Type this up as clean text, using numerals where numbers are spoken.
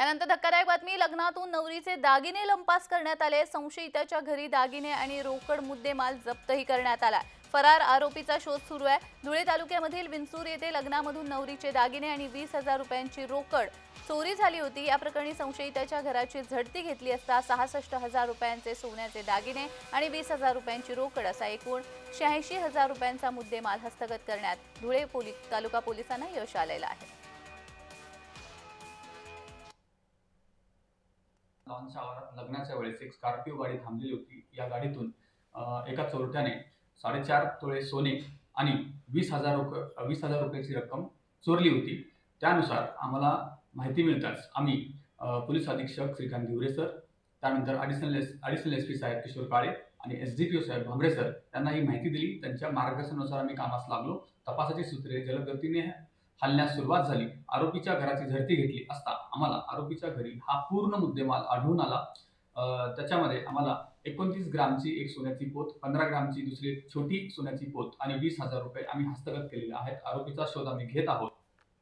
यानंतर धक्कादायक बातमी, लग्नातून नवरीचे दागिने लंपास करण्यात आले। संशयिताच्या घरी दागिने आणि रोकड मुद्देमाल जप्तही करण्यात आला। फरार आरोपीचा शोध सुरू आहे। धुळे तालुक्यामधील विंचूर येथे लग्नामधून नवरीचे दागिने आणि 20,000 रुपयांची रोकड चोरी झाली होती। या प्रकरणी संशयिताच्या घराची झडती घेतली असता 66,000 रुपयांचे सोन्याचे दागिने आणि 20,000 रुपयांची रोकड असा एकूण 86,000 रुपयांचा मुद्देमाल हस्तगत करण्यात धुळे तालुका पोलिसांना यश आलेलं आहे। लॉनच्या आवारात लग्नाच्या वेळेस एक स्कॉर्पिओ गाडी थांबलेली होती। या गाडीतून एका चोरट्याने 4.5 तोळे सोने आणि 20,000 रुपयाची रक्कम चोरली होती। त्यानुसार आम्हाला माहिती मिळताच आम्ही पोलीस अधीक्षक श्रीकांत धिवरे सर, त्यानंतर ॲडिशनल एस पी साहेब किशोर काळे आणि SDPO साहेब भांबरे सर यांना ही माहिती दिली। त्यांच्या मार्गदर्शनानुसार आम्ही कामास लागलो। तपासाची सूत्रे जलदगतीने हलण्यास सुरुवात झाली। आरोपीच्या घराची झडती घेतली असता आम्हाला आरोपीच्या घरी हा पूर्ण मुद्देमाल आढळून आला। त्याच्यामध्ये आम्हाला 29 ग्रामची एक सोन्याची पोत, 15 ग्रामची दुसरी छोटी सोन्याची पोत आणि 20,000 रुपये आम्ही हस्तगत केलेले आहेत। आरोपीचा शोध आम्ही घेत आहोत।